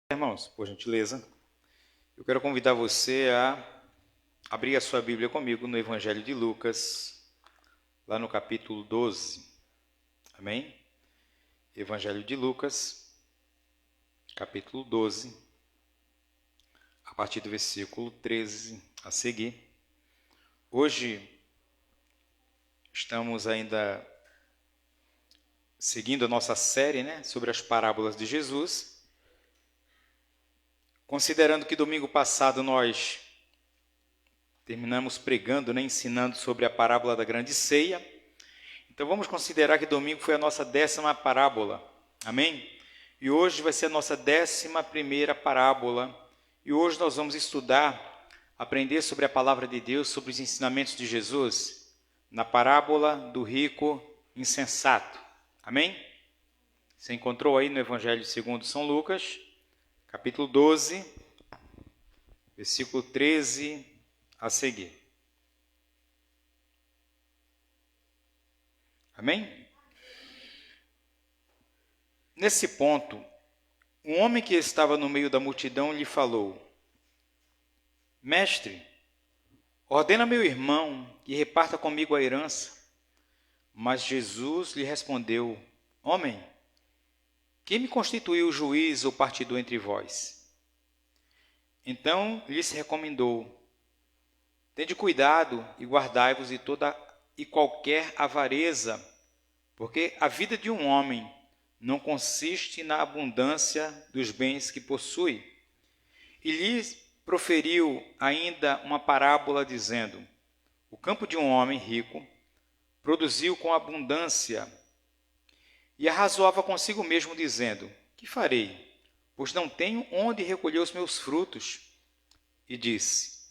Irmãos, por gentileza, eu quero convidar você a abrir a sua Bíblia comigo no Evangelho de Lucas, lá no capítulo 12. Amém? Evangelho de Lucas, capítulo 12, a partir do versículo 13 a seguir. Hoje estamos ainda seguindo a nossa série, sobre as parábolas de Jesus. Considerando que domingo passado nós terminamos pregando, ensinando sobre a parábola da grande ceia. Então vamos considerar que domingo foi a nossa 10ª parábola. Amém? E hoje vai ser a nossa 11ª parábola. E hoje nós vamos estudar, aprender sobre a palavra de Deus, sobre os ensinamentos de Jesus, na parábola do rico insensato. Amém? Você encontrou aí no Evangelho segundo São Lucas, capítulo 12, versículo 13 a seguir. Amém? Nesse ponto, um homem que estava no meio da multidão lhe falou: Mestre, ordena meu irmão que reparta comigo a herança. Mas Jesus lhe respondeu: Homem, quem me constituiu juiz ou partidor entre vós? Então lhes recomendou: Tende cuidado e guardai-vos de toda e qualquer avareza, porque a vida de um homem não consiste na abundância dos bens que possui. E lhes proferiu ainda uma parábola, dizendo: O campo de um homem rico produziu com abundância, e arrazoava consigo mesmo, dizendo: Que farei? Pois não tenho onde recolher os meus frutos. E disse: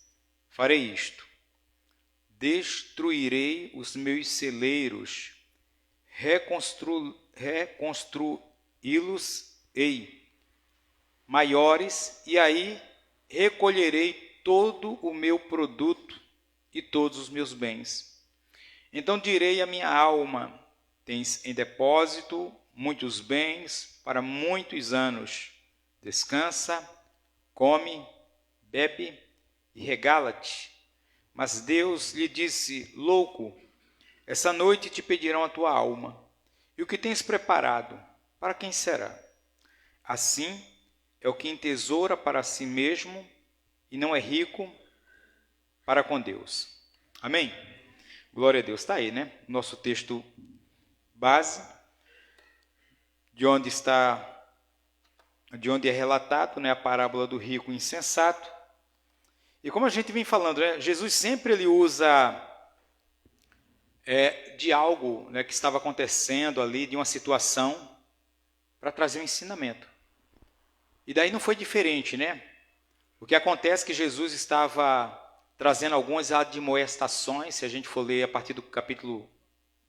Farei isto: destruirei os meus celeiros, reconstruí-los-ei maiores, e aí recolherei todo o meu produto e todos os meus bens. Então direi à minha alma: Tens em depósito muitos bens para muitos anos. Descansa, come, bebe e regala-te. Mas Deus lhe disse: Louco, essa noite te pedirão a tua alma. E o que tens preparado, para quem será? Assim é o que entesoura para si mesmo e não é rico para com Deus. Amém? Glória a Deus. Está aí, Nosso texto base, de onde é relatado, a parábola do rico insensato. E como a gente vem falando, Jesus sempre ele usa de algo que estava acontecendo ali, de uma situação, para trazer um ensinamento. E daí não foi diferente, O que acontece é que Jesus estava trazendo algumas admoestações, se a gente for ler a partir do capítulo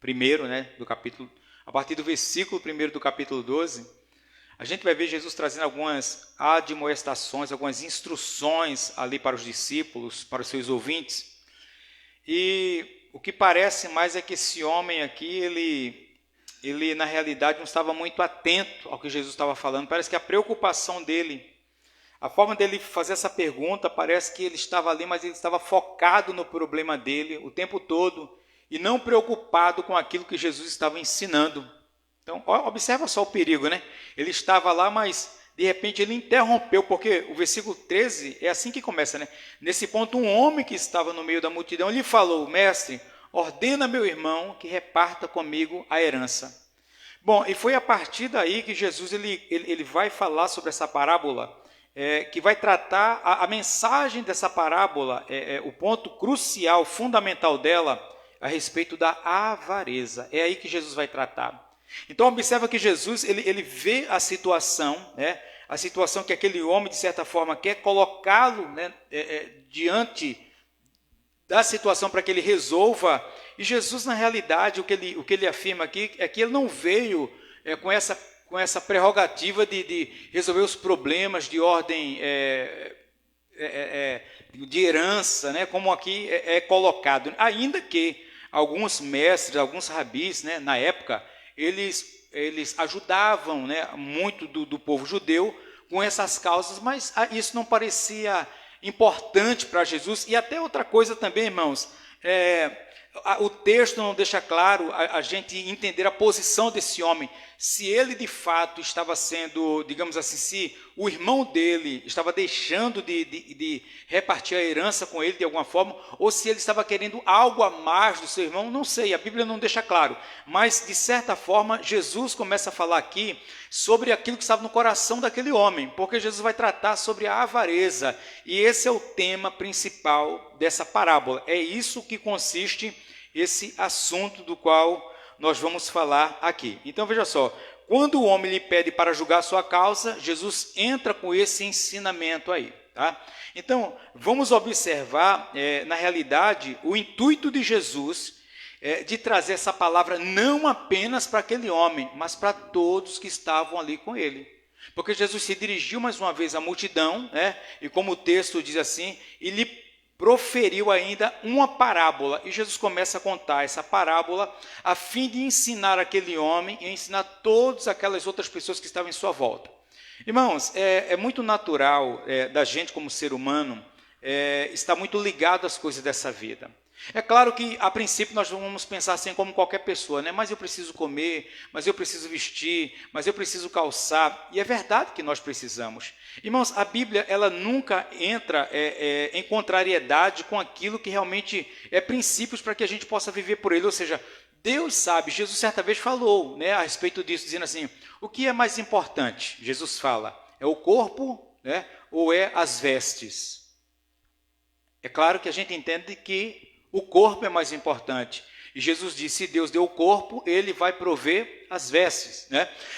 1, a partir do versículo 1 do capítulo 12, a gente vai ver Jesus trazendo algumas admoestações, algumas instruções ali para os discípulos, para os seus ouvintes. E o que parece mais é que esse homem aqui, ele na realidade não estava muito atento ao que Jesus estava falando. Parece que a preocupação dele, a forma dele fazer essa pergunta, parece que ele estava ali, mas ele estava focado no problema dele o tempo todo e não preocupado com aquilo que Jesus estava ensinando. Então, observa só o perigo, Ele estava lá, mas de repente ele interrompeu, porque o versículo 13 é assim que começa, Nesse ponto, um homem que estava no meio da multidão lhe falou: Mestre, ordena meu irmão que reparta comigo a herança. Bom, e foi a partir daí que Jesus ele vai falar sobre essa parábola, que vai tratar a mensagem dessa parábola, o ponto crucial, fundamental dela, a respeito da avareza. É aí que Jesus vai tratar. Então observa que Jesus ele vê a situação, a situação que aquele homem de certa forma quer colocá-lo diante da situação para que ele resolva. E Jesus na realidade o que ele afirma aqui é que ele não veio com essa prerrogativa de resolver os problemas de ordem de herança, como aqui é colocado, ainda que alguns mestres, alguns rabis, na época, eles ajudavam muito do povo judeu com essas causas, mas isso não parecia importante para Jesus. E até outra coisa também, irmãos, o texto não deixa claro a gente entender a posição desse homem, se ele de fato estava sendo, digamos assim, se o irmão dele estava deixando de repartir a herança com ele de alguma forma, ou se ele estava querendo algo a mais do seu irmão, não sei, a Bíblia não deixa claro, mas de certa forma Jesus começa a falar aqui sobre aquilo que estava no coração daquele homem, porque Jesus vai tratar sobre a avareza, e esse é o tema principal dessa parábola, é isso que consiste esse assunto do qual nós vamos falar aqui. Então veja só, quando o homem lhe pede para julgar sua causa, Jesus entra com esse ensinamento aí, tá? Então vamos observar, na realidade, o intuito de Jesus de trazer essa palavra não apenas para aquele homem, mas para todos que estavam ali com ele. Porque Jesus se dirigiu mais uma vez à multidão, e como o texto diz assim, ele proferiu ainda uma parábola, e Jesus começa a contar essa parábola a fim de ensinar aquele homem e ensinar todas aquelas outras pessoas que estavam em sua volta. Irmãos, é muito natural da gente como ser humano estar muito ligado às coisas dessa vida. É claro que, a princípio, nós vamos pensar assim como qualquer pessoa, né? Mas eu preciso comer, mas eu preciso vestir, mas eu preciso calçar. E é verdade que nós precisamos. Irmãos, a Bíblia ela nunca entra em contrariedade com aquilo que realmente é princípios para que a gente possa viver por ele. Ou seja, Deus sabe, Jesus certa vez falou, a respeito disso, dizendo assim, o que é mais importante? Jesus fala, é o corpo, ou é as vestes? É claro que a gente entende que o corpo é mais importante. E Jesus disse, se Deus deu o corpo, ele vai prover as vestes.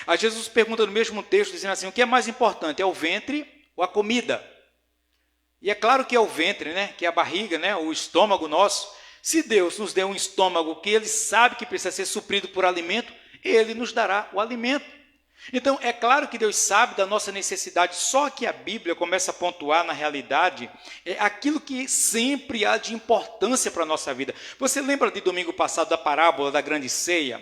Aí Jesus pergunta no mesmo texto, dizendo assim, o que é mais importante? É o ventre ou a comida? E é claro que é o ventre, que é a barriga, o estômago nosso. Se Deus nos deu um estômago que ele sabe que precisa ser suprido por alimento, ele nos dará o alimento. Então, é claro que Deus sabe da nossa necessidade, só que a Bíblia começa a pontuar, na realidade, aquilo que sempre há de importância para a nossa vida. Você lembra de domingo passado da parábola da grande ceia?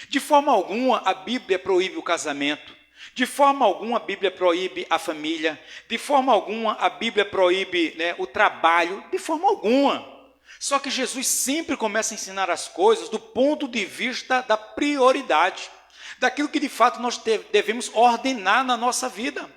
De forma alguma, a Bíblia proíbe o casamento. De forma alguma, a Bíblia proíbe a família. De forma alguma, a Bíblia proíbe o trabalho. De forma alguma. Só que Jesus sempre começa a ensinar as coisas do ponto de vista da prioridade, daquilo que de fato nós devemos ordenar na nossa vida.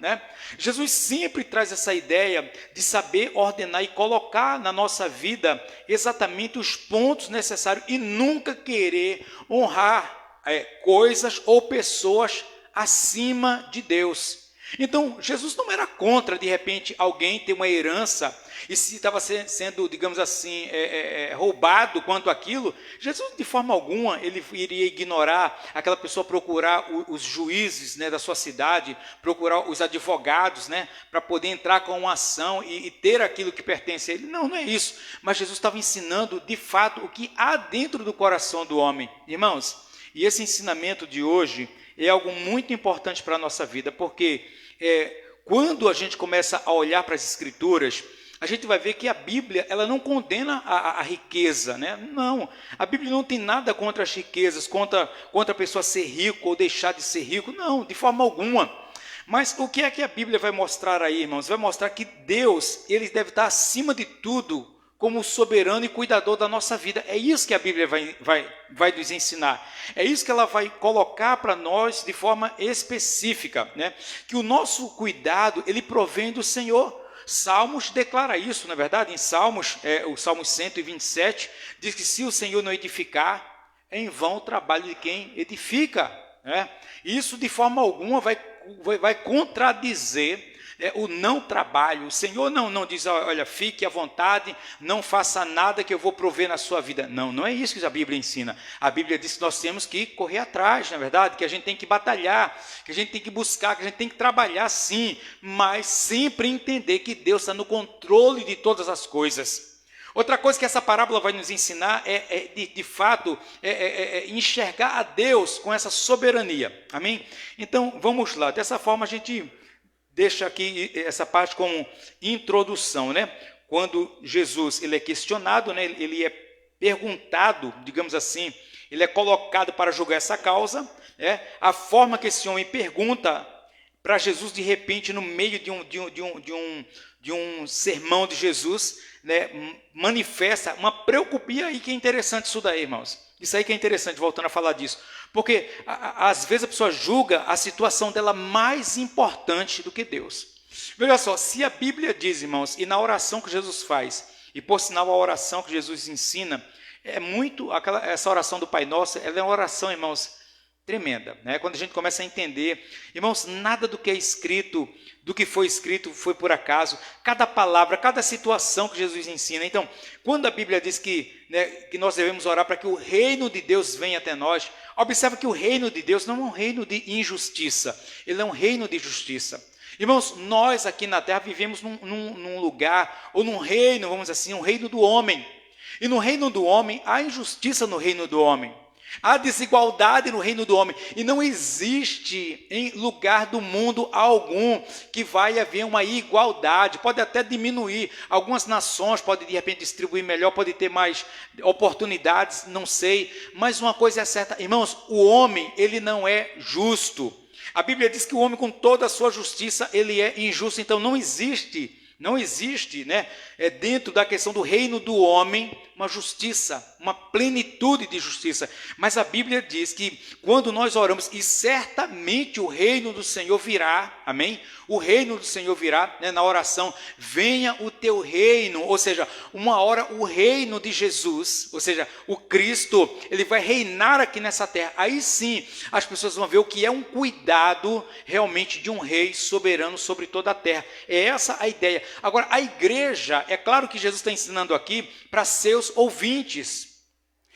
Jesus sempre traz essa ideia de saber ordenar e colocar na nossa vida exatamente os pontos necessários e nunca querer honrar coisas ou pessoas acima de Deus. Então, Jesus não era contra, de repente, alguém ter uma herança e se estava sendo, digamos assim, roubado quanto aquilo, Jesus, de forma alguma, ele iria ignorar aquela pessoa, procurar os juízes da sua cidade, procurar os advogados, para poder entrar com uma ação e ter aquilo que pertence a ele. Não, não é isso. Mas Jesus estava ensinando, de fato, o que há dentro do coração do homem. Irmãos, e esse ensinamento de hoje é algo muito importante para a nossa vida, porque quando a gente começa a olhar para as Escrituras, a gente vai ver que a Bíblia ela não condena a riqueza, Não, a Bíblia não tem nada contra as riquezas, contra a pessoa ser rico ou deixar de ser rico, não, de forma alguma. Mas o que é que a Bíblia vai mostrar aí, irmãos? Vai mostrar que Deus, ele deve estar acima de tudo, como soberano e cuidador da nossa vida. É isso que a Bíblia vai nos ensinar. É isso que ela vai colocar para nós de forma específica, Que o nosso cuidado, ele provém do Senhor. Salmos declara isso, na verdade, em Salmos, o Salmo 127, diz que se o Senhor não edificar, é em vão o trabalho de quem edifica. Isso de forma alguma vai contradizer o não trabalho. O Senhor não diz, olha, fique à vontade, não faça nada que eu vou prover na sua vida. Não, não é isso que a Bíblia ensina. A Bíblia diz que nós temos que correr atrás, na verdade, que a gente tem que batalhar, que a gente tem que buscar, que a gente tem que trabalhar sim, mas sempre entender que Deus está no controle de todas as coisas. Outra coisa que essa parábola vai nos ensinar de fato, enxergar a Deus com essa soberania. Amém? Então, vamos lá. Dessa forma, a gente deixa aqui essa parte como introdução, Quando Jesus ele é questionado, ele é perguntado, digamos assim, ele é colocado para julgar essa causa, a forma que esse homem pergunta para Jesus, de repente, no meio de um sermão de Jesus, né, manifesta uma preocupação. E aí que é interessante isso daí, irmãos. Isso aí que é interessante, voltando a falar disso. Porque, às vezes, a pessoa julga a situação dela mais importante do que Deus. Veja só, se a Bíblia diz, irmãos, e na oração que Jesus faz, e por sinal a oração que Jesus ensina, essa oração do Pai Nosso, ela é uma oração, irmãos, tremenda, né? Quando a gente começa a entender, irmãos, nada do que é escrito, do que foi escrito foi por acaso, cada palavra, cada situação que Jesus ensina. Então, quando a Bíblia diz que nós devemos orar para que o reino de Deus venha até nós, observa que o reino de Deus não é um reino de injustiça, ele é um reino de justiça. Irmãos, nós aqui na terra vivemos num lugar, ou num reino, vamos dizer assim, um reino do homem. E no reino do homem, há injustiça no reino do homem. Há desigualdade no reino do homem. E não existe em lugar do mundo algum que vai haver uma igualdade. Pode até diminuir. Algumas nações podem de repente distribuir melhor, pode ter mais oportunidades, não sei. Mas uma coisa é certa, irmãos, o homem, ele não é justo. A Bíblia diz que o homem, com toda a sua justiça, ele é injusto. Então não existe, né, dentro da questão do reino do homem, uma justiça, uma plenitude de justiça. Mas a Bíblia diz que quando nós oramos, e certamente o reino do Senhor virá, amém? O reino do Senhor virá, né, na oração, venha o teu reino, ou seja, uma hora o reino de Jesus, ou seja, o Cristo, ele vai reinar aqui nessa terra. Aí sim, as pessoas vão ver o que é um cuidado realmente de um rei soberano sobre toda a terra. É essa a ideia. Agora, a igreja, é claro que Jesus está ensinando aqui para seus ouvintes.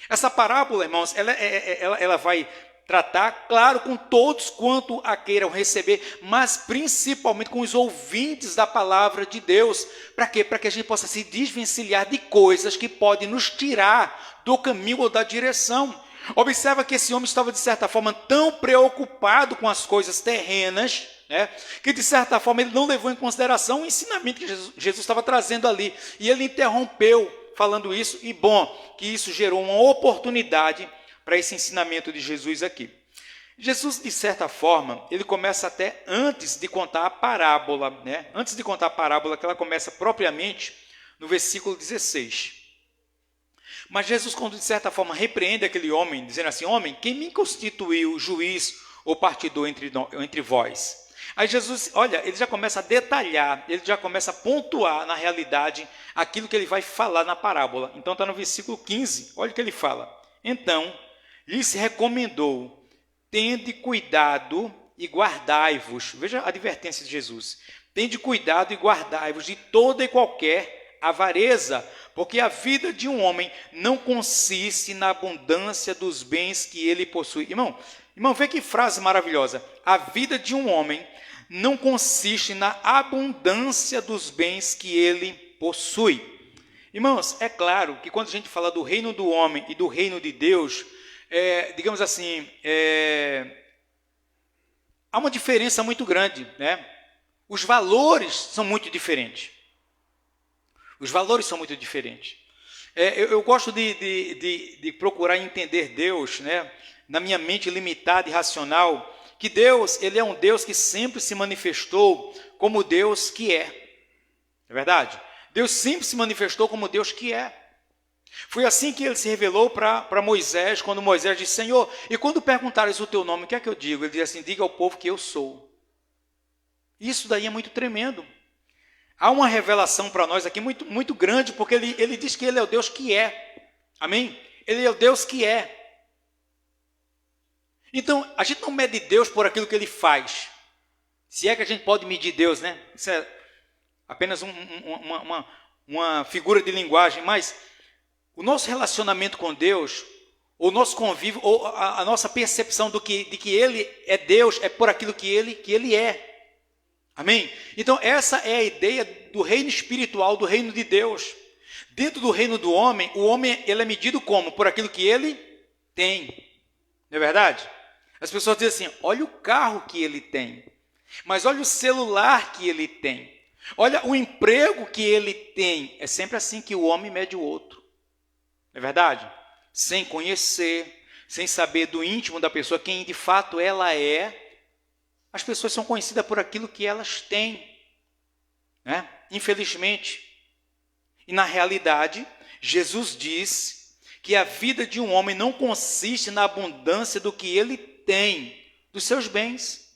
Essa parábola, irmãos, ela vai tratar, claro, com todos quanto a queiram receber, mas principalmente com os ouvintes da palavra de Deus. Para quê? Para que a gente possa se desvencilhar de coisas que podem nos tirar do caminho ou da direção. Observa que esse homem estava, de certa forma, tão preocupado com as coisas terrenas, né, que de certa forma ele não levou em consideração o ensinamento que Jesus estava trazendo ali. E ele interrompeu falando isso, e bom, que isso gerou uma oportunidade para esse ensinamento de Jesus aqui. Jesus, de certa forma, ele começa até antes de contar a parábola, né? Antes de contar a parábola, que ela começa propriamente no versículo 16. Mas Jesus, quando de certa forma repreende aquele homem, dizendo assim: homem, quem me constituiu juiz ou partidor entre vós? Aí Jesus, olha, ele já começa a detalhar, ele já começa a pontuar na realidade aquilo que ele vai falar na parábola. Então está no versículo 15, olha o que ele fala. Então, lhes recomendou: tende cuidado e guardai-vos. Veja a advertência de Jesus. Tende cuidado e guardai-vos de toda e qualquer avareza, porque a vida de um homem não consiste na abundância dos bens que ele possui. Irmão, vê que frase maravilhosa. A vida de um homem não consiste na abundância dos bens que ele possui. Irmãos, é claro que quando a gente fala do reino do homem e do reino de Deus, digamos assim, há uma diferença muito grande, né? Os valores são muito diferentes. Os valores são muito diferentes. Eu gosto de procurar entender Deus, né, na minha mente limitada e racional, que Deus, ele é um Deus que sempre se manifestou como Deus que é. É verdade? Deus sempre se manifestou como Deus que é. Foi assim que ele se revelou para Moisés, quando Moisés disse: Senhor, e quando perguntares o teu nome, o que é que eu digo? Ele diz assim: diga ao povo que eu sou. Isso daí é muito tremendo. Há uma revelação para nós aqui muito, muito grande, porque ele diz que ele é o Deus que é. Amém? Ele é o Deus que é. Então, a gente não mede Deus por aquilo que ele faz. Se é que a gente pode medir Deus, né? Isso é apenas uma figura de linguagem, mas o nosso relacionamento com Deus, o nosso convívio, ou a nossa percepção de que ele é Deus, é por aquilo que ele é. Amém? Então, essa é a ideia do reino espiritual, do reino de Deus. Dentro do reino do homem, o homem ele é medido como? Por aquilo que ele tem. Não é verdade? As pessoas dizem assim: olha o carro que ele tem, mas olha o celular que ele tem, olha o emprego que ele tem. É sempre assim que o homem mede o outro. Não é verdade? Sem conhecer, sem saber do íntimo da pessoa, quem de fato ela é. As pessoas são conhecidas por aquilo que elas têm, né? Infelizmente. E na realidade, Jesus diz que a vida de um homem não consiste na abundância do que ele tem, dos seus bens.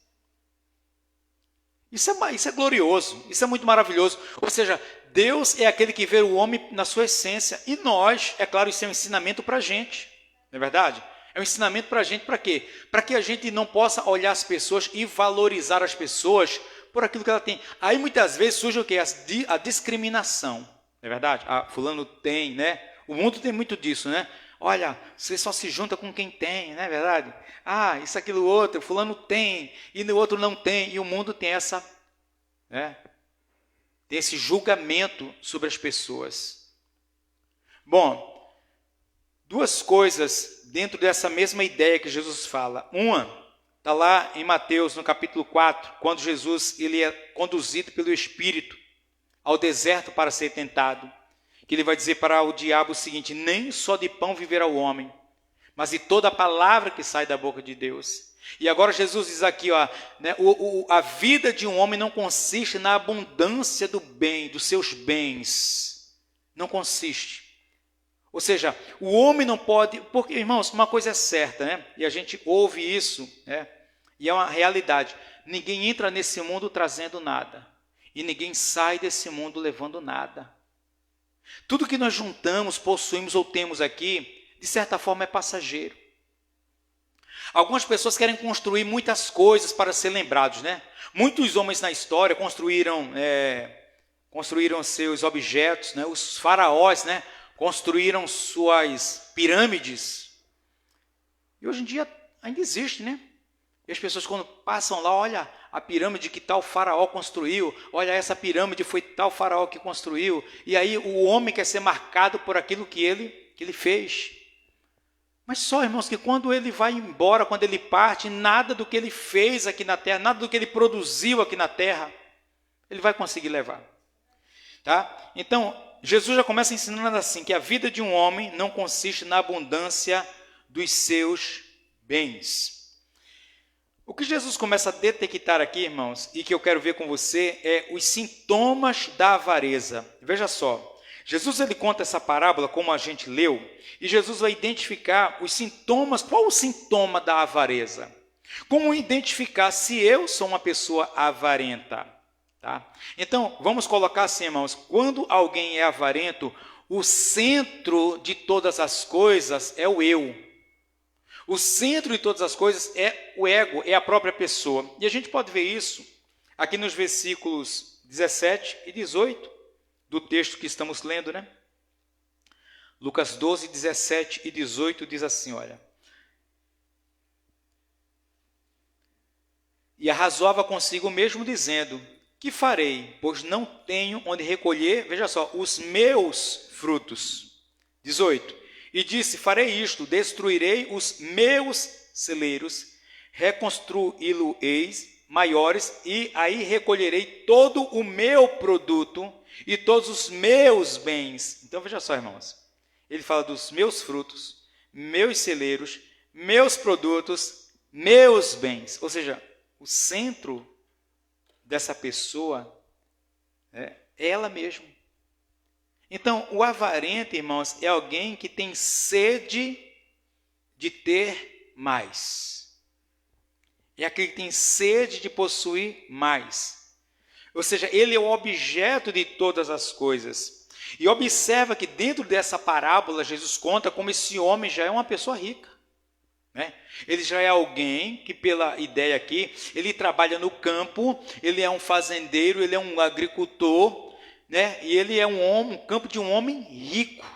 Isso é glorioso, isso é muito maravilhoso. Ou seja, Deus é aquele que vê o homem na sua essência. E nós, é claro, isso é um ensinamento para a gente. Não é verdade? É um ensinamento para a gente, para quê? Para que a gente não possa olhar as pessoas e valorizar as pessoas por aquilo que ela tem. Aí muitas vezes surge o quê? A discriminação. Não é verdade? Ah, fulano tem, né? O mundo tem muito disso, né? Olha, você só se junta com quem tem, não é verdade? Ah, isso, aquilo, outro, fulano tem, e o outro não tem. E o mundo tem tem esse julgamento sobre as pessoas. Bom, duas coisas dentro dessa mesma ideia que Jesus fala. Uma, está lá em Mateus, no capítulo 4, quando Jesus ele é conduzido pelo Espírito ao deserto para ser tentado. Que ele vai dizer para o diabo o seguinte: nem só de pão viverá o homem, mas de toda a palavra que sai da boca de Deus. E agora Jesus diz aqui, né, a vida de um homem não consiste na abundância do bem, dos seus bens. Não consiste. Ou seja, o homem não pode... Porque, irmãos, uma coisa é certa, né? E a gente ouve isso, né? E é uma realidade. Ninguém entra nesse mundo trazendo nada. E ninguém sai desse mundo levando nada. Tudo que nós juntamos, possuímos ou temos aqui, de certa forma é passageiro. Algumas pessoas querem construir muitas coisas para ser lembrados, né? Muitos homens na história construíram seus objetos, né? Os faraós, né? Construíram suas pirâmides. E hoje em dia ainda existe, né? E as pessoas quando passam lá, olha a pirâmide que tal faraó construiu, olha essa pirâmide foi tal faraó que construiu. E aí o homem quer ser marcado por aquilo que ele fez. Mas só, irmãos, que quando ele vai embora, quando ele parte, nada do que ele fez aqui na terra, nada do que ele produziu aqui na terra, ele vai conseguir levar. Tá? Então, Jesus já começa ensinando assim, que a vida de um homem não consiste na abundância dos seus bens. O que Jesus começa a detectar aqui, irmãos, e que eu quero ver com você, é os sintomas da avareza. Veja só, Jesus ele conta essa parábola, como a gente leu, e Jesus vai identificar os sintomas. Qual o sintoma da avareza? Como identificar se eu sou uma pessoa avarenta? Tá? Então, vamos colocar assim, irmãos, quando alguém é avarento, o centro de todas as coisas é o eu. O centro de todas as coisas é o ego, é a própria pessoa. E a gente pode ver isso aqui nos versículos 17 e 18 do texto que estamos lendo, né? Lucas 12, 17 e 18 diz assim, olha. E arrazoava consigo mesmo, dizendo: que farei, pois não tenho onde recolher, veja só, os meus frutos. 18. E disse: farei isto, destruirei os meus celeiros, reconstruí-los-eis maiores, e aí recolherei todo o meu produto e todos os meus bens. Então veja só, irmãos, ele fala dos meus frutos, meus celeiros, meus produtos, meus bens. Ou seja, o centro dessa pessoa é ela mesma. Então, o avarento, irmãos, é alguém que tem sede de ter mais. É aquele que tem sede de possuir mais. Ou seja, ele é o objeto de todas as coisas. E observa que dentro dessa parábola, Jesus conta como esse homem já é uma pessoa rica. Né? Ele já é alguém que, pela ideia aqui, ele trabalha no campo, ele é um fazendeiro, ele é um agricultor, né? E ele é um campo de um homem rico.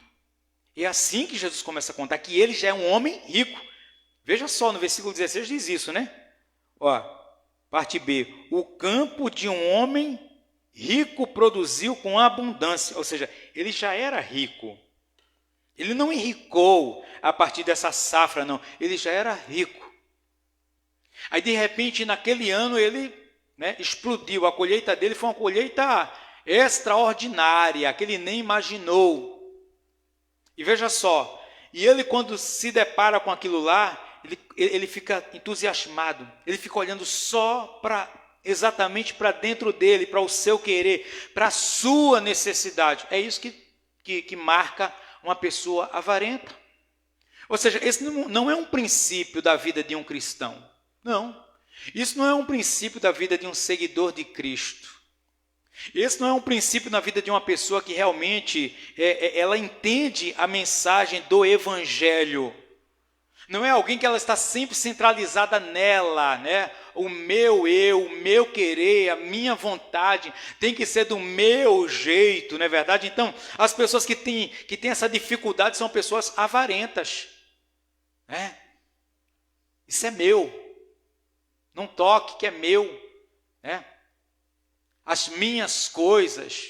E é assim que Jesus começa a contar, que ele já é um homem rico. Veja só, no versículo 16 diz isso, né? Ó, parte B. O campo de um homem rico produziu com abundância. Ou seja, ele já era rico. Ele não enricou a partir dessa safra, não. Ele já era rico. Aí, de repente, naquele ano, ele explodiu. A colheita dele foi uma colheita extraordinária, que ele nem imaginou. E veja só, e ele quando se depara com aquilo lá, ele fica entusiasmado, ele fica olhando só exatamente para dentro dele, para o seu querer, para a sua necessidade. É isso que marca uma pessoa avarenta. Ou seja, esse não é um princípio da vida de um cristão. Não. Isso não é um princípio da vida de um seguidor de Cristo. Esse não é um princípio na vida de uma pessoa que realmente ela entende a mensagem do Evangelho. Não é alguém que ela está sempre centralizada nela, né? O meu eu, o meu querer, a minha vontade tem que ser do meu jeito, não é verdade? Então, as pessoas que têm essa dificuldade são pessoas avarentas. Né? Isso é meu. Não toque que é meu. Né? As minhas coisas.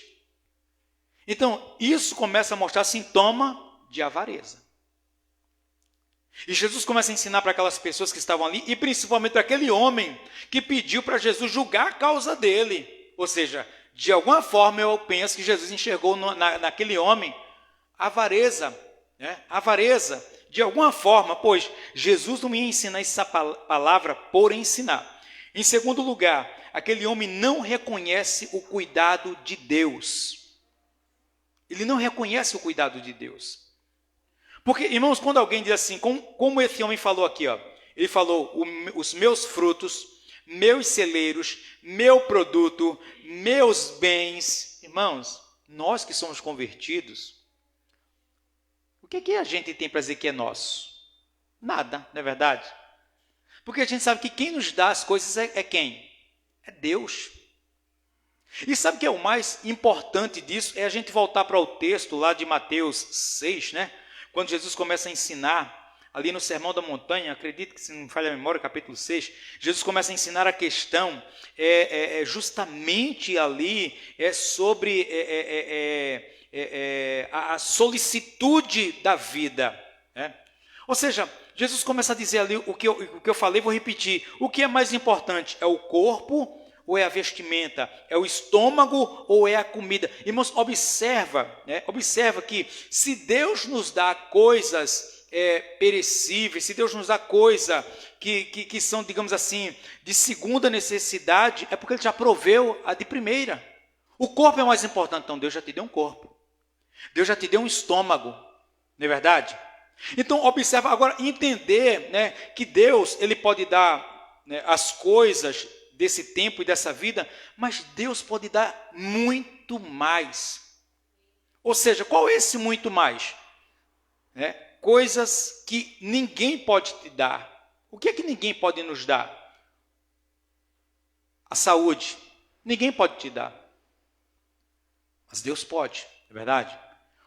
Então, isso começa a mostrar sintoma de avareza. E Jesus começa a ensinar para aquelas pessoas que estavam ali, e principalmente para aquele homem que pediu para Jesus julgar a causa dele. Ou seja, de alguma forma eu penso que Jesus enxergou naquele homem avareza. Né? Avareza, de alguma forma, pois Jesus não ia ensinar essa palavra por ensinar. Em segundo lugar, aquele homem não reconhece o cuidado de Deus. Ele não reconhece o cuidado de Deus. Porque, irmãos, quando alguém diz assim, como esse homem falou aqui, ó, ele falou, os meus frutos, meus celeiros, meu produto, meus bens. Irmãos, nós que somos convertidos, o que a gente tem para dizer que é nosso? Nada, não é verdade? Porque a gente sabe que quem nos dá as coisas é quem? É Deus. E sabe o que é o mais importante disso? É a gente voltar para o texto lá de Mateus 6, né? Quando Jesus começa a ensinar, ali no Sermão da Montanha, acredito que, se não me falha a memória, capítulo 6, Jesus começa a ensinar a questão justamente ali sobre a solicitude da vida. Né? Ou seja, Jesus começa a dizer ali o que eu falei, vou repetir. O que é mais importante? É o corpo ou é a vestimenta? É o estômago ou é a comida? Irmãos, observa que se Deus nos dá coisas perecíveis, se Deus nos dá coisa que são, digamos assim, de segunda necessidade, é porque Ele já proveu a de primeira. O corpo é mais importante, então Deus já te deu um corpo. Deus já te deu um estômago, não é verdade? Então, observa agora, entender, né, que Deus ele pode dar, né, as coisas desse tempo e dessa vida, mas Deus pode dar muito mais. Ou seja, qual é esse muito mais? Coisas que ninguém pode te dar. O que é que ninguém pode nos dar? A saúde. Ninguém pode te dar. Mas Deus pode, é verdade?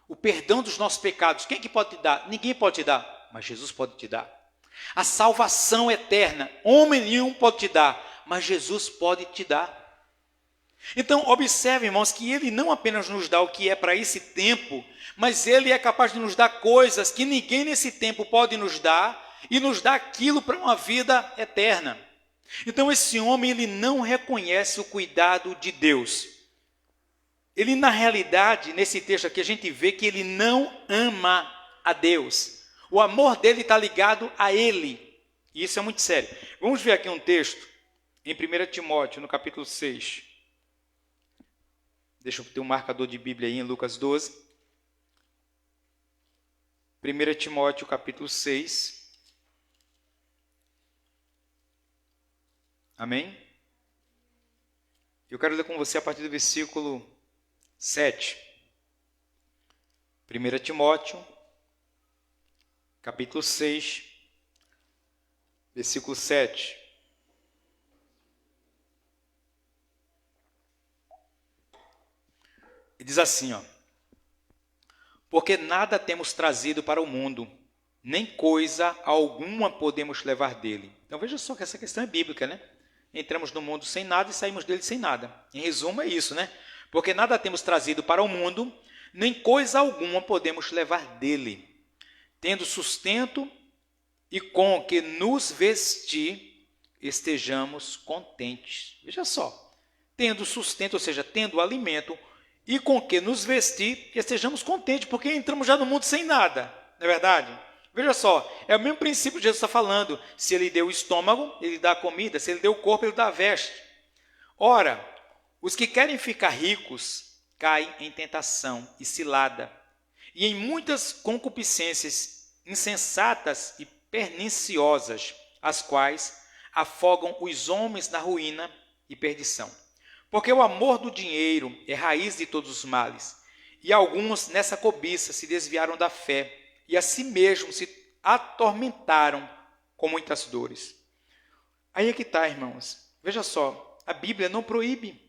O perdão dos nossos pecados. Quem é que pode te dar? Ninguém pode te dar, mas Jesus pode te dar. A salvação eterna. Homem nenhum pode te dar, mas Jesus pode te dar. Então, observe, irmãos, que Ele não apenas nos dá o que é para esse tempo, mas Ele é capaz de nos dar coisas que ninguém nesse tempo pode nos dar, e nos dá aquilo para uma vida eterna. Então, esse homem, ele não reconhece o cuidado de Deus. Ele, na realidade, nesse texto aqui, a gente vê que ele não ama a Deus. O amor dele está ligado a Ele. E isso é muito sério. Vamos ver aqui um texto em 1 Timóteo, no capítulo 6. Deixa eu ter um marcador de Bíblia aí em Lucas 12. 1 Timóteo, capítulo 6. Amém? Eu quero ler com você a partir do versículo 7. 1 Timóteo, capítulo 6, versículo 7. E diz assim, ó: porque nada temos trazido para o mundo, nem coisa alguma podemos levar dele. Então veja só que essa questão é bíblica, né? Entramos no mundo sem nada e saímos dele sem nada. Em resumo é isso, né? Porque nada temos trazido para o mundo, nem coisa alguma podemos levar dele. Tendo sustento e com que nos vestir, estejamos contentes. Veja só, tendo sustento, ou seja, tendo alimento, e com que nos vestir, estejamos contentes, porque entramos já no mundo sem nada, não é verdade? Veja só, é o mesmo princípio que Jesus está falando. Se ele deu o estômago, ele dá a comida. Se ele deu o corpo, ele dá a veste. Ora, os que querem ficar ricos caem em tentação e cilada, e em muitas concupiscências insensatas e perniciosas, as quais afogam os homens na ruína e perdição. Porque o amor do dinheiro é raiz de todos os males, e alguns nessa cobiça se desviaram da fé, e a si mesmos se atormentaram com muitas dores. Aí é que está, irmãos. Veja só, a Bíblia não proíbe.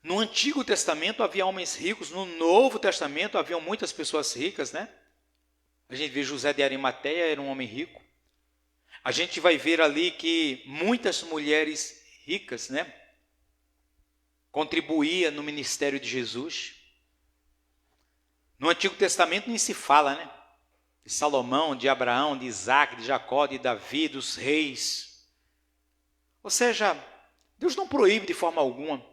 No Antigo Testamento havia homens ricos, no Novo Testamento haviam muitas pessoas ricas, né? A gente vê José de Arimateia, era um homem rico. A gente vai ver ali que muitas mulheres ricas, né, contribuíam no ministério de Jesus. No Antigo Testamento nem se fala, né? De Salomão, de Abraão, de Isaac, de Jacó, de Davi, dos reis. Ou seja, Deus não proíbe de forma alguma.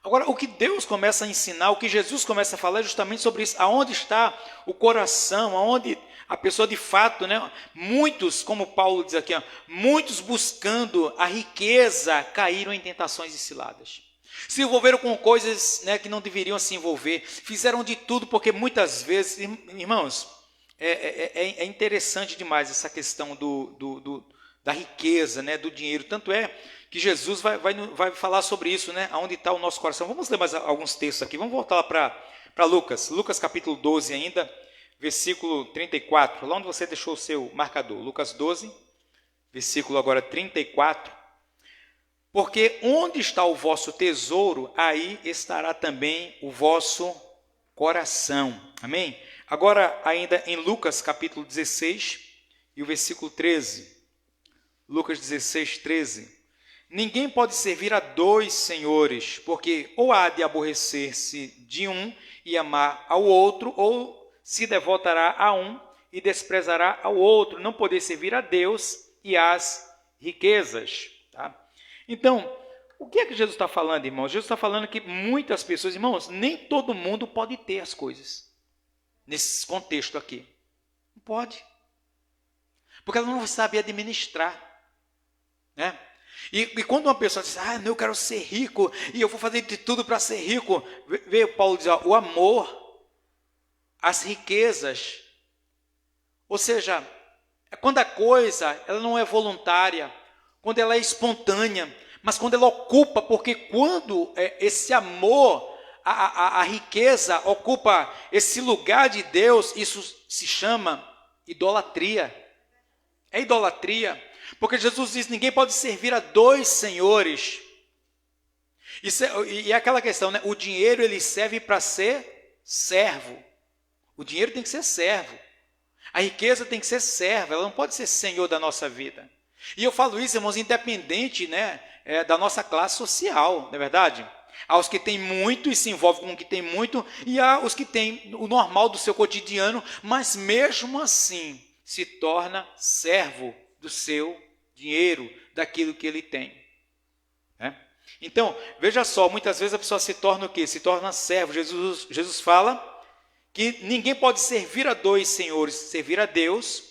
Agora, o que Deus começa a ensinar, o que Jesus começa a falar é justamente sobre isso. Aonde está o coração, aonde a pessoa de fato, né? Muitos, como Paulo diz aqui, muitos buscando a riqueza caíram em tentações e ciladas. Se envolveram com coisas, né, que não deveriam se envolver. Fizeram de tudo porque muitas vezes, irmãos, é interessante demais essa questão da riqueza, né, do dinheiro. Tanto é que Jesus vai falar sobre isso, né? Aonde está o nosso coração. Vamos ler mais alguns textos aqui. Vamos voltar lá para Lucas. Lucas capítulo 12 ainda, versículo 34. Lá onde você deixou o seu marcador. Lucas 12, versículo agora 34. Porque onde está o vosso tesouro, aí estará também o vosso coração. Amém? Agora ainda em Lucas capítulo 16 e o versículo 13. Lucas 16, 13. Ninguém pode servir a dois senhores, porque ou há de aborrecer-se de um e amar ao outro, ou se devotará a um e desprezará ao outro. Não poder servir a Deus e às riquezas. Tá? Então, o que é que Jesus está falando, irmãos? Jesus está falando que muitas pessoas, irmãos, nem todo mundo pode ter as coisas. Nesse contexto aqui. Não pode. Porque ela não vai saber administrar. Né? E quando uma pessoa diz, eu quero ser rico, e eu vou fazer de tudo para ser rico, veio Paulo dizer, o amor, as riquezas, ou seja, quando a coisa ela não é voluntária, quando ela é espontânea, mas quando ela ocupa, porque quando esse amor, a riqueza ocupa esse lugar de Deus, isso se chama idolatria. É idolatria. Porque Jesus diz, ninguém pode servir a dois senhores. E é aquela questão, né? O dinheiro ele serve para ser servo. O dinheiro tem que ser servo. A riqueza tem que ser serva, ela não pode ser senhor da nossa vida. E eu falo isso, irmãos, independente, né, da nossa classe social, não é verdade? Há os que têm muito e se envolvem com o que tem muito, e há os que têm o normal do seu cotidiano, mas mesmo assim se torna servo do seu dinheiro, daquilo que ele tem. Né? Então, veja só, muitas vezes a pessoa se torna o quê? Se torna servo. Jesus fala que ninguém pode servir a dois senhores, servir a Deus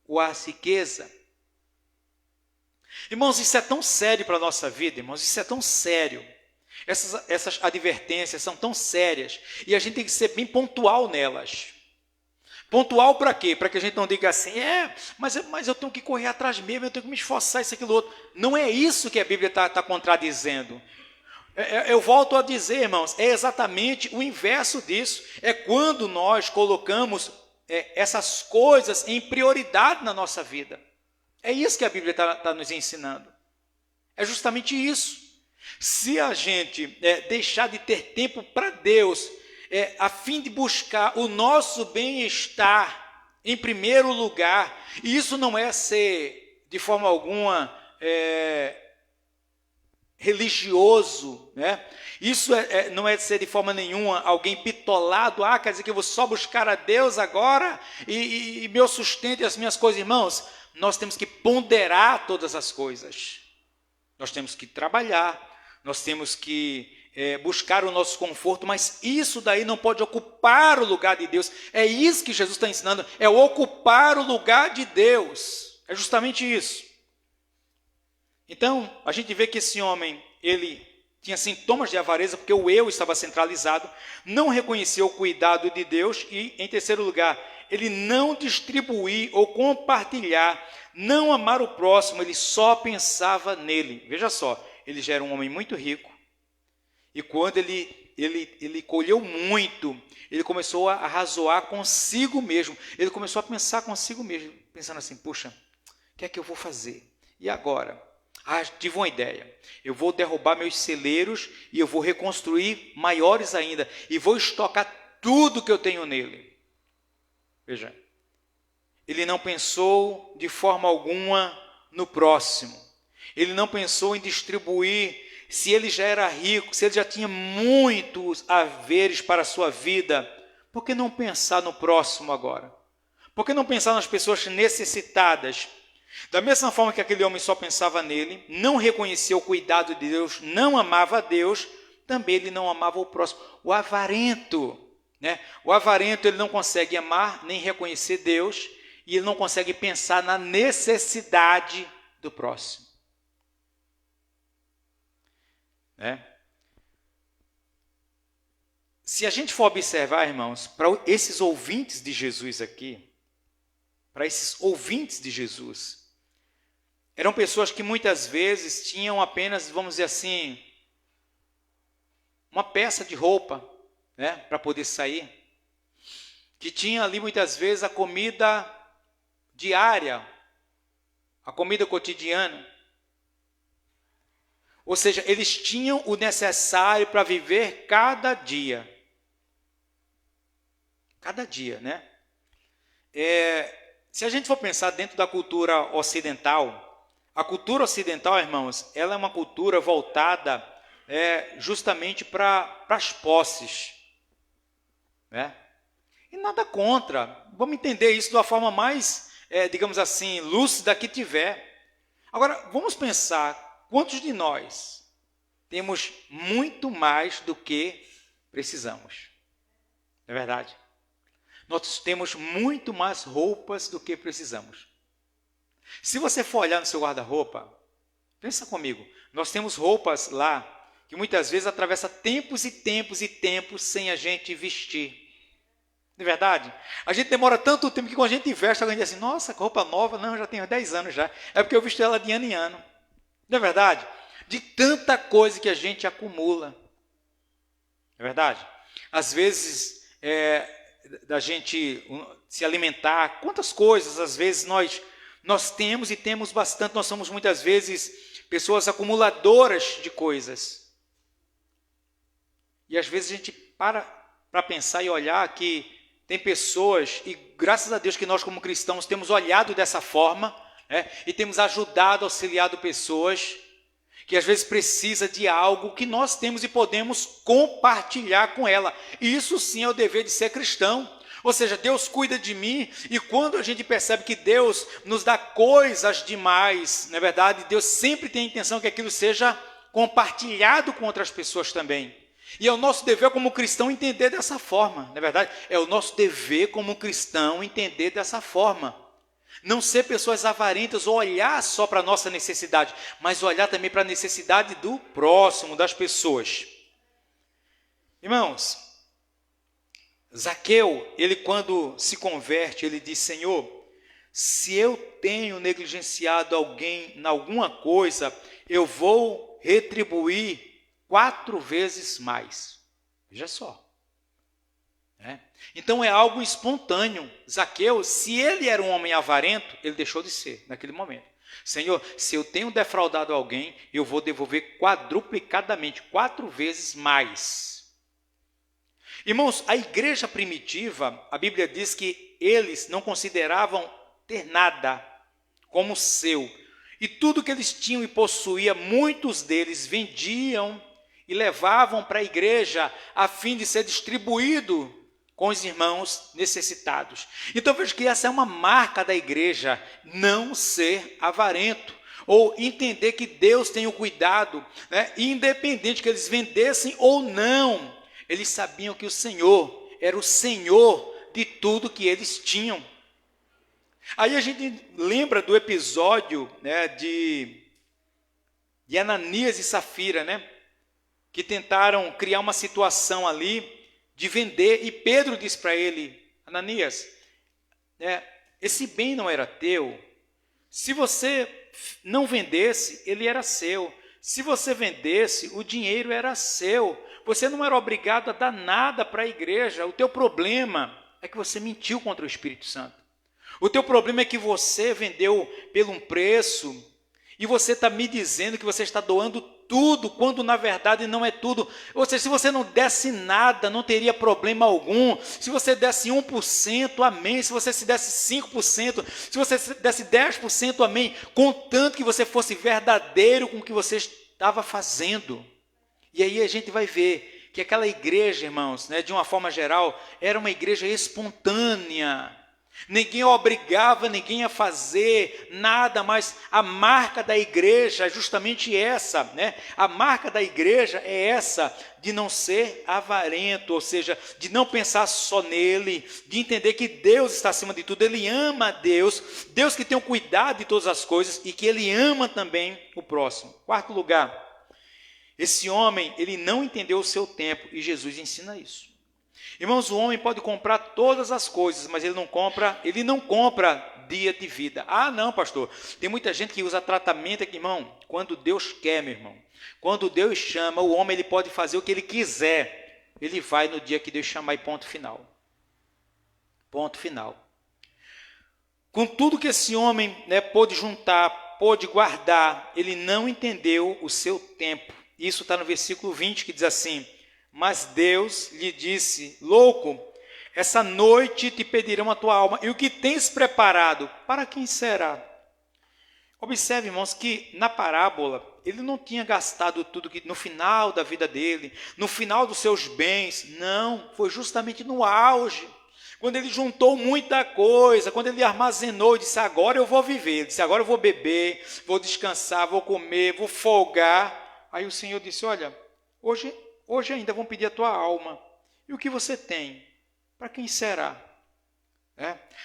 ou a riqueza. Irmãos, isso é tão sério para a nossa vida, irmãos, isso é tão sério. Essas advertências são tão sérias e a gente tem que ser bem pontual nelas. Pontual para quê? Para que a gente não diga assim, mas eu tenho que correr atrás mesmo, eu tenho que me esforçar, isso, aquilo, outro. Não é isso que a Bíblia está contradizendo. Eu volto a dizer, irmãos, é exatamente o inverso disso. É quando nós colocamos essas coisas em prioridade na nossa vida. É isso que a Bíblia está nos ensinando. É justamente isso. Se a gente deixar de ter tempo para Deus, a fim de buscar o nosso bem-estar em primeiro lugar, e isso não é ser de forma alguma religioso, né? Isso não é ser de forma nenhuma alguém pitolado, quer dizer que eu vou só buscar a Deus agora e meu sustento e as minhas coisas. Irmãos, nós temos que ponderar todas as coisas, nós temos que trabalhar, nós temos que buscar o nosso conforto, mas isso daí não pode ocupar o lugar de Deus. É isso que Jesus está ensinando, é ocupar o lugar de Deus. É justamente isso. Então, a gente vê que esse homem, ele tinha sintomas de avareza, porque o eu estava centralizado, não reconheceu o cuidado de Deus e, em terceiro lugar, ele não distribuir ou compartilhar, não amar o próximo, ele só pensava nele. Veja só, ele já era um homem muito rico, e quando ele colheu muito, ele começou a arrazoar consigo mesmo, ele começou a pensar consigo mesmo, pensando assim, puxa, o que é que eu vou fazer? E agora? Tive uma ideia, eu vou derrubar meus celeiros e eu vou reconstruir maiores ainda, e vou estocar tudo que eu tenho nele. Veja, ele não pensou de forma alguma no próximo, ele não pensou em distribuir, se ele já era rico, se ele já tinha muitos haveres para a sua vida, por que não pensar no próximo agora? Por que não pensar nas pessoas necessitadas? Da mesma forma que aquele homem só pensava nele, não reconhecia o cuidado de Deus, não amava a Deus, também ele não amava o próximo. O avarento, né? O avarento, ele não consegue amar nem reconhecer Deus, e ele não consegue pensar na necessidade do próximo. Né? Se a gente for observar, irmãos, para esses ouvintes de Jesus aqui, para esses ouvintes de Jesus, eram pessoas que muitas vezes tinham apenas, vamos dizer assim, uma peça de roupa, né, para poder sair, que tinha ali muitas vezes a comida diária, a comida cotidiana. Ou seja, eles tinham o necessário para viver cada dia. Cada dia, né? Se a gente for pensar dentro da cultura ocidental, a cultura ocidental, irmãos, ela é uma cultura voltada justamente para as posses. Né? E nada contra. Vamos entender isso de uma forma mais, digamos assim, lúcida que tiver. Agora, vamos pensar, quantos de nós temos muito mais do que precisamos? Não é verdade? Nós temos muito mais roupas do que precisamos. Se você for olhar no seu guarda-roupa, pensa comigo, nós temos roupas lá que muitas vezes atravessa tempos e tempos e tempos sem a gente vestir. Não é verdade? A gente demora tanto tempo que quando a gente veste, alguém diz assim, nossa, que roupa nova, não, já tenho 10 anos já. É porque eu visto ela de ano em ano. Não é verdade? De tanta coisa que a gente acumula. Não é verdade? Às vezes, da gente se alimentar, quantas coisas às vezes nós temos e temos bastante, nós somos muitas vezes pessoas acumuladoras de coisas. E às vezes a gente para pensar e olhar que tem pessoas, e graças a Deus que nós como cristãos temos olhado dessa forma, né, e temos ajudado, auxiliado pessoas que às vezes precisa de algo que nós temos e podemos compartilhar com ela. E isso sim é o dever de ser cristão. Ou seja, Deus cuida de mim, e quando a gente percebe que Deus nos dá coisas demais, na verdade, Deus sempre tem a intenção que aquilo seja compartilhado com outras pessoas também. E é o nosso dever como cristão entender dessa forma, na verdade, é o nosso dever como cristão entender dessa forma. Não ser pessoas avarentas ou olhar só para a nossa necessidade, mas olhar também para a necessidade do próximo, das pessoas. Irmãos, Zaqueu, ele quando se converte, ele diz, Senhor, se eu tenho negligenciado alguém em alguma coisa, eu vou retribuir 4 vezes mais. Veja só. Então é algo espontâneo. Zaqueu, se ele era um homem avarento, ele deixou de ser naquele momento. Senhor, se eu tenho defraudado alguém, eu vou devolver quadruplicadamente, 4 vezes mais. Irmãos, a igreja primitiva, a Bíblia diz que eles não consideravam ter nada como seu. E tudo que eles tinham e possuíam, muitos deles vendiam e levavam para a igreja a fim de ser distribuído com os irmãos necessitados. Então veja que essa é uma marca da igreja, não ser avarento. ou entender que Deus tem o cuidado, né? Independente que eles vendessem ou não, eles sabiam que o Senhor era o Senhor de tudo que eles tinham. Aí a gente lembra do episódio, né, de Ananias e Safira, né, que tentaram criar uma situação ali de vender, e Pedro disse para ele: Ananias, esse bem não era teu. Se você não vendesse, ele era seu. Se você vendesse, o dinheiro era seu. Você não era obrigado a dar nada para a igreja. O teu problema é que você mentiu contra o Espírito Santo. O teu problema é que você vendeu pelo um preço e você está me dizendo que você está doando tudo, quando na verdade não é tudo. Ou seja, se você não desse nada, não teria problema algum. Se você desse 1%, amém. Se você se desse 5%, se você desse 10%, amém. Contanto que você fosse verdadeiro com o que você estava fazendo. E aí a gente vai ver que aquela igreja, irmãos, né, de uma forma geral, era uma igreja espontânea. Ninguém obrigava ninguém a fazer nada, mas a marca da igreja é justamente essa, né? A marca da igreja é essa, de não ser avarento, ou seja, de não pensar só nele, de entender que Deus está acima de tudo. Ele ama a Deus, Deus que tem o cuidado de todas as coisas e que ele ama também o próximo. Quarto lugar, esse homem, ele não entendeu o seu tempo, e Jesus ensina isso. Irmãos, o homem pode comprar todas as coisas, mas ele não compra dia de vida. Ah, não, pastor, tem muita gente que usa tratamento aqui, irmão. Quando Deus quer, meu irmão, quando Deus chama, o homem ele pode fazer o que ele quiser. Ele vai no dia que Deus chamar, e ponto final. Ponto final. Com tudo que esse homem, né, pôde juntar, pôde guardar, ele não entendeu o seu tempo. Isso está no versículo 20, que diz assim: mas Deus lhe disse: louco, essa noite te pedirão a tua alma, e o que tens preparado, para quem será? Observe, irmãos, que na parábola, ele não tinha gastado tudo que no final da vida dele, no final dos seus bens. Não, foi justamente no auge, quando ele juntou muita coisa, quando ele armazenou, disse: agora eu vou viver, ele disse: agora eu vou beber, vou descansar, vou comer, vou folgar. Aí o Senhor disse: olha, hoje ainda vão pedir a tua alma. E o que você tem? Para quem será?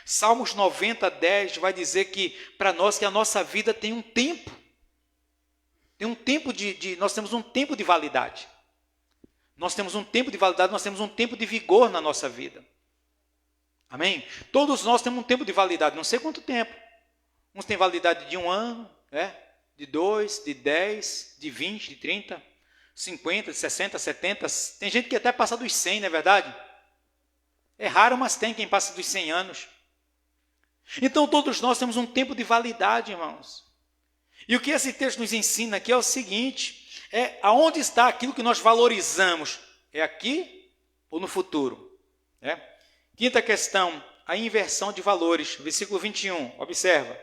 Salmos 90, 10 vai dizer que para nós que a nossa vida tem um tempo. Tem um tempo nós temos um tempo de validade. Nós temos um tempo de validade, nós temos um tempo de vigor na nossa vida. Amém? Todos nós temos um tempo de validade, não sei quanto tempo. Uns têm validade de 1 ano, de 2, de 10, de 20, de 30, 50, 60, 70, tem gente que até passa dos 100, não é verdade? É raro, mas tem quem passa dos 100 anos. Então todos nós temos um tempo de validade, irmãos. E o que esse texto nos ensina aqui é o seguinte: aonde está aquilo que nós valorizamos? É aqui ou no futuro? Quinta questão, a inversão de valores. Versículo 21, observa.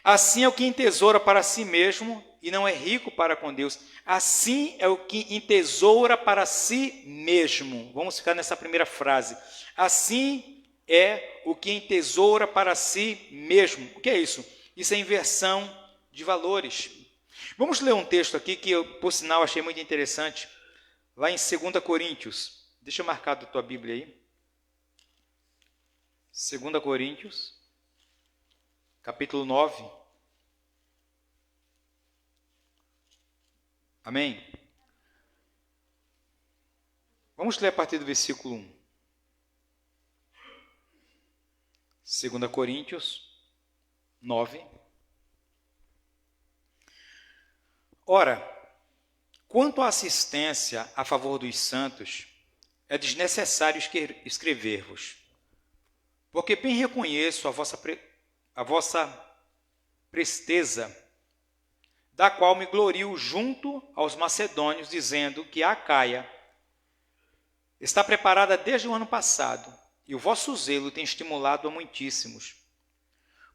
Assim é o que entesoura para si mesmo e não é rico para com Deus. Assim é o que entesoura para si mesmo. Vamos ficar nessa primeira frase. Assim é o que entesoura para si mesmo. O que é isso? Isso é inversão de valores. Vamos ler um texto aqui que eu, por sinal, achei muito interessante. Lá em 2 Coríntios. Deixa eu marcar da tua Bíblia aí. 2 Coríntios, capítulo 9. Amém? Vamos ler a partir do versículo 1. 2 Coríntios 9. Ora, quanto à assistência a favor dos santos, é desnecessário escrever-vos, porque bem reconheço a vossa presteza, da qual me glorio junto aos macedônios, dizendo que a Acaia está preparada desde o ano passado, e o vosso zelo tem estimulado a muitíssimos.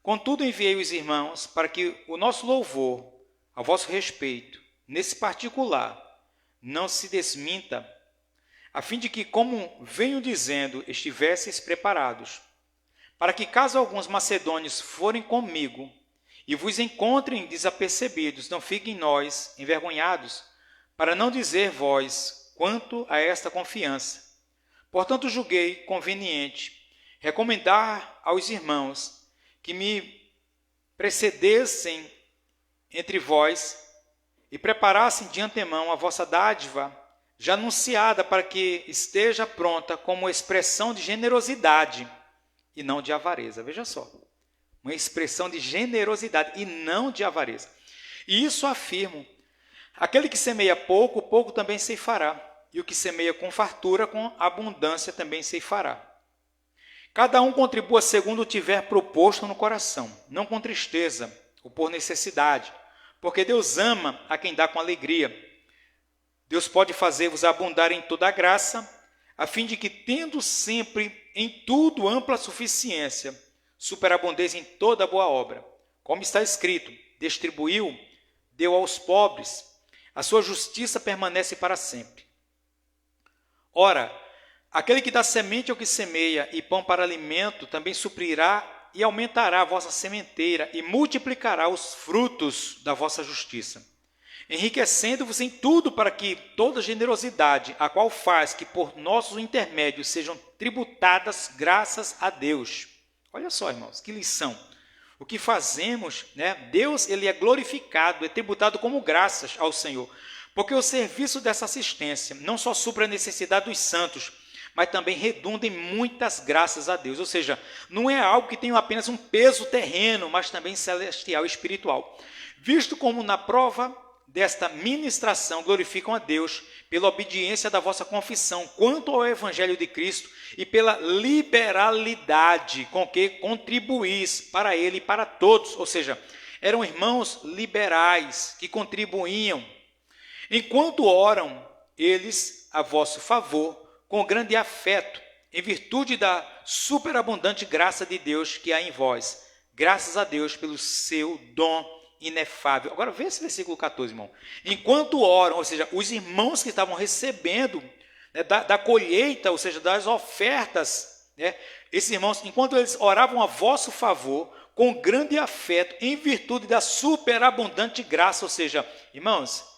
Contudo, enviei os irmãos para que o nosso louvor, a vosso respeito, nesse particular, não se desminta, a fim de que, como venho dizendo, estivesseis preparados, para que, caso alguns macedônios forem comigo e vos encontrem desapercebidos, não fiquem nós envergonhados, para não dizer vós quanto a esta confiança. Portanto, julguei conveniente recomendar aos irmãos que me precedessem entre vós e preparassem de antemão a vossa dádiva, já anunciada, para que esteja pronta como expressão de generosidade e não de avareza. Veja só, uma expressão de generosidade e não de avareza. E isso afirmo: aquele que semeia pouco, pouco também ceifará, e o que semeia com fartura, com abundância também ceifará. Cada um contribua segundo tiver proposto no coração, não com tristeza ou por necessidade, porque Deus ama a quem dá com alegria. Deus pode fazer-vos abundar em toda a graça, a fim de que, tendo sempre em tudo ampla suficiência, superabundeis em toda boa obra. Como está escrito: distribuiu, deu aos pobres, a sua justiça permanece para sempre. Ora, aquele que dá semente ao que semeia e pão para alimento, também suprirá e aumentará a vossa sementeira e multiplicará os frutos da vossa justiça, enriquecendo-vos em tudo para que toda generosidade, a qual faz que por nossos intermédios sejam tributadas graças a Deus. Olha só, irmãos, que lição. O que fazemos, né? Deus, ele é glorificado, é tributado como graças ao Senhor, porque o serviço dessa assistência não só supra a necessidade dos santos, mas também redunda em muitas graças a Deus. Ou seja, não é algo que tenha apenas um peso terreno, mas também celestial e espiritual. Visto como na prova desta ministração glorificam a Deus pela obediência da vossa confissão quanto ao Evangelho de Cristo e pela liberalidade com que contribuís para ele e para todos. Ou seja, eram irmãos liberais que contribuíam. Enquanto oram eles a vosso favor, com grande afeto, em virtude da superabundante graça de Deus que há em vós, graças a Deus pelo seu dom inefável. Agora, vê esse versículo 14, irmão. Enquanto oram, ou seja, os irmãos que estavam recebendo, né, da colheita, ou seja, das ofertas, né, esses irmãos, enquanto eles oravam a vosso favor, com grande afeto, em virtude da superabundante graça, ou seja, irmãos,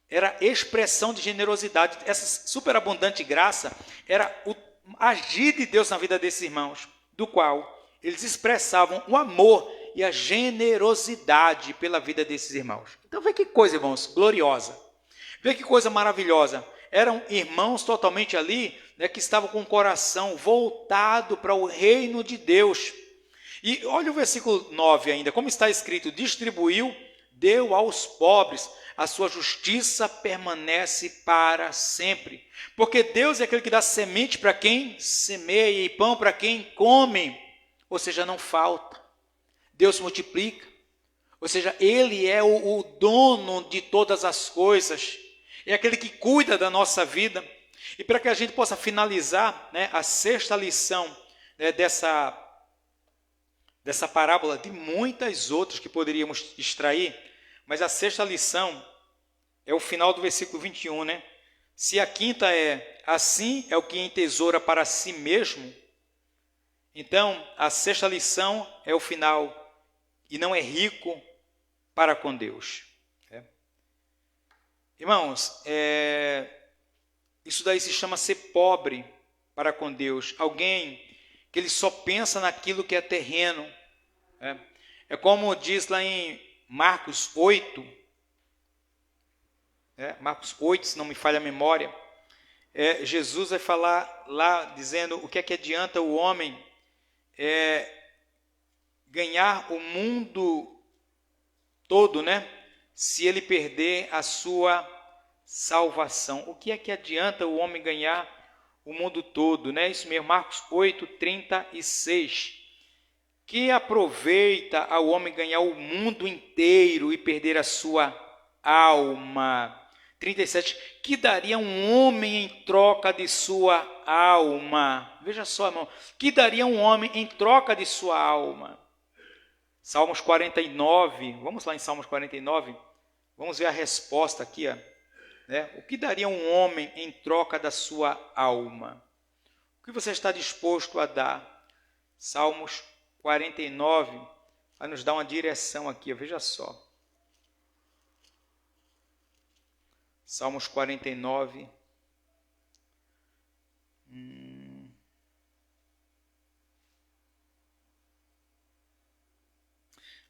era expressão de generosidade. Essa superabundante graça era o agir de Deus na vida desses irmãos, do qual eles expressavam o amor e a generosidade pela vida desses irmãos. Então, vê que coisa, irmãos, gloriosa. Vê que coisa maravilhosa. Eram irmãos totalmente ali, né, que estavam com o coração voltado para o reino de Deus. E olha o versículo 9 ainda, como está escrito: distribuiu, deu aos pobres, a sua justiça permanece para sempre. Porque Deus é aquele que dá semente para quem semeia e pão para quem come. Ou seja, não falta. Deus multiplica. Ou seja, Ele é o dono de todas as coisas. É aquele que cuida da nossa vida. E para que a gente possa finalizar, né, a sexta lição, né, dessa parábola, de muitas outras que poderíamos extrair, mas a sexta lição é o final do versículo 21, né? Se a quinta é: assim é o que entesoura para si mesmo, então a sexta lição é o final: e não é rico para com Deus. Irmãos, isso daí se chama ser pobre para com Deus. Alguém que ele só pensa naquilo que é terreno. É como diz lá em Marcos 8, Marcos 8, se não me falha a memória, Jesus vai falar lá dizendo: o que é que adianta o homem ganhar o mundo todo, né, se ele perder a sua salvação? O que é que adianta o homem ganhar o mundo todo, né? Isso mesmo, Marcos 8, 36. Que aproveita ao homem ganhar o mundo inteiro e perder a sua alma? 37. Que daria um homem em troca de sua alma? Veja só, irmão. Que daria um homem em troca de sua alma? Salmos 49. Vamos lá em Salmos 49. Vamos ver a resposta aqui. O que daria um homem em troca da sua alma? O que você está disposto a dar? Salmos 49, vai nos dar uma direção aqui, veja só. Salmos 49.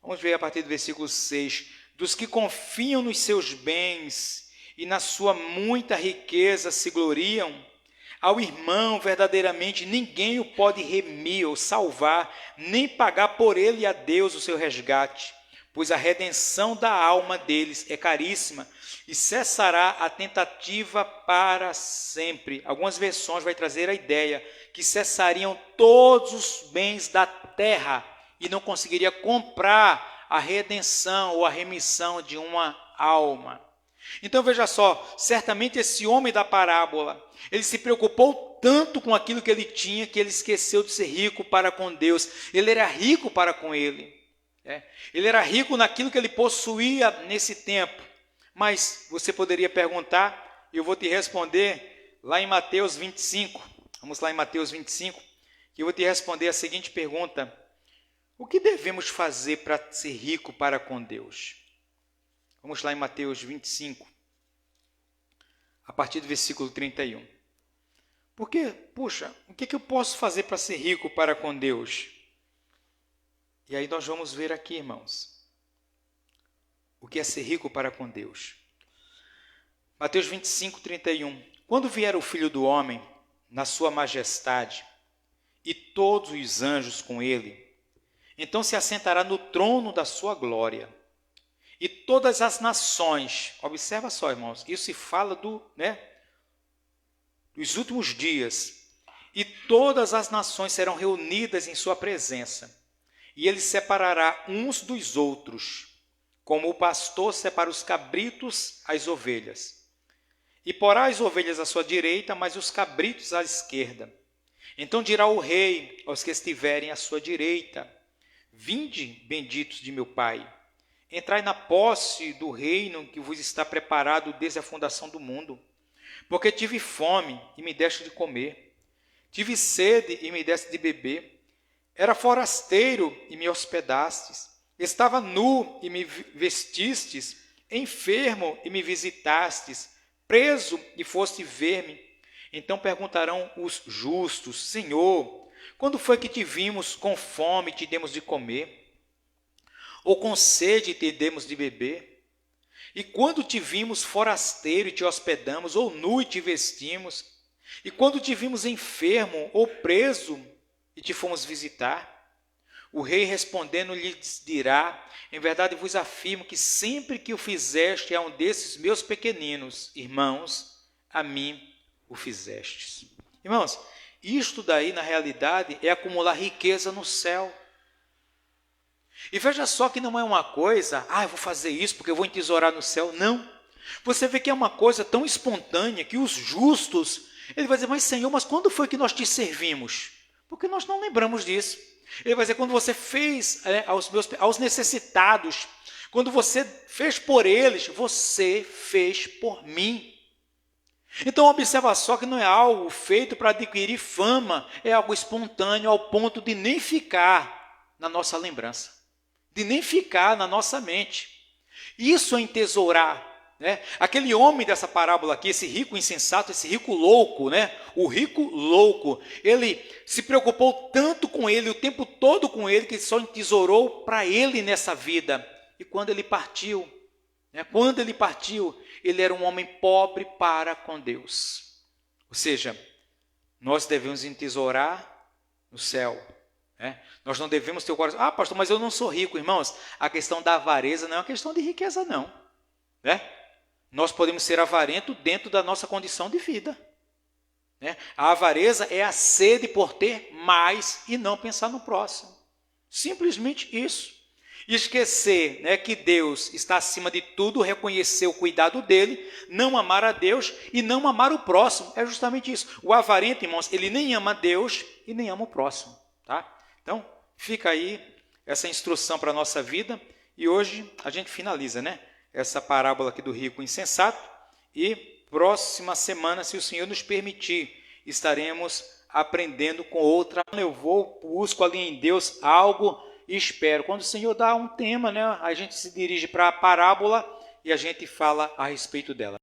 Vamos ver a partir do versículo 6. Dos que confiam nos seus bens e na sua muita riqueza se gloriam, ao irmão verdadeiramente ninguém o pode remir ou salvar, nem pagar por ele a Deus o seu resgate, pois a redenção da alma deles é caríssima e cessará a tentativa para sempre. Algumas versões vai trazer a ideia que cessariam todos os bens da terra e não conseguiria comprar a redenção ou a remissão de uma alma. Então veja só, certamente esse homem da parábola, ele se preocupou tanto com aquilo que ele tinha, que ele esqueceu de ser rico para com Deus. Ele era rico para com ele. Ele era rico naquilo que ele possuía nesse tempo. Mas você poderia perguntar, e eu vou te responder lá em Mateus 25. Vamos lá em Mateus 25, que eu vou te responder a seguinte pergunta: o que devemos fazer para ser rico para com Deus? Vamos lá em Mateus 25, a partir do versículo 31. Porque, puxa, o que eu posso fazer para ser rico para com Deus? E aí nós vamos ver aqui, irmãos, o que é ser rico para com Deus. Mateus 25, 31. Quando vier o Filho do Homem, na sua majestade, e todos os anjos com ele, então se assentará no trono da sua glória. E todas as nações, observa só, irmãos, isso se fala dos últimos dias. E todas as nações serão reunidas em sua presença. E ele separará uns dos outros, como o pastor separa os cabritos às ovelhas. E porá as ovelhas à sua direita, mas os cabritos à esquerda. Então dirá o rei aos que estiverem à sua direita: vinde, benditos de meu Pai, entrai na posse do reino que vos está preparado desde a fundação do mundo. Porque tive fome e me deste de comer, tive sede e me deste de beber, era forasteiro e me hospedastes, estava nu e me vestistes, enfermo e me visitastes, preso e foste ver-me. Então perguntarão os justos: Senhor, quando foi que te vimos com fome e te demos de comer? Ou com sede e te demos de beber? E quando te vimos forasteiro e te hospedamos, ou nu e te vestimos? E quando te vimos enfermo ou preso e te fomos visitar? O rei respondendo lhes dirá: em verdade vos afirmo que sempre que o fizeste a um desses meus pequeninos irmãos, a mim o fizestes. Irmãos, isto daí na realidade é acumular riqueza no céu. E veja só que não é uma coisa, eu vou fazer isso porque eu vou entesourar no céu. Não. Você vê que é uma coisa tão espontânea que os justos, ele vai dizer: mas Senhor, mas quando foi que nós te servimos? Porque nós não lembramos disso. Ele vai dizer: quando você fez aos necessitados, quando você fez por eles, você fez por mim. Então observa só que não é algo feito para adquirir fama, é algo espontâneo ao ponto de nem ficar na nossa lembrança, de nem ficar na nossa mente. Isso é entesourar. Aquele homem dessa parábola aqui, esse rico insensato, esse rico louco, o rico louco, ele se preocupou tanto com ele, o tempo todo com ele, que só entesourou para ele nessa vida. E quando ele partiu, ele era um homem pobre para com Deus. Ou seja, nós devemos entesourar no céu. Nós não devemos ter o coração: pastor, mas eu não sou rico. Irmãos, a questão da avareza não é uma questão de riqueza, não. Nós podemos ser avarentos dentro da nossa condição de vida. A avareza é a sede por ter mais e não pensar no próximo. Simplesmente isso. E esquecer que Deus está acima de tudo, reconhecer o cuidado dele, não amar a Deus e não amar o próximo. É justamente isso. O avarento, irmãos, ele nem ama Deus e nem ama o próximo. Tá? Então, fica aí essa instrução para a nossa vida. E hoje a gente finaliza, essa parábola aqui do rico insensato. E próxima semana, se o Senhor nos permitir, estaremos aprendendo com outra. Eu busco ali em Deus algo e espero. Quando o Senhor dá um tema, né, a gente se dirige para a parábola e a gente fala a respeito dela.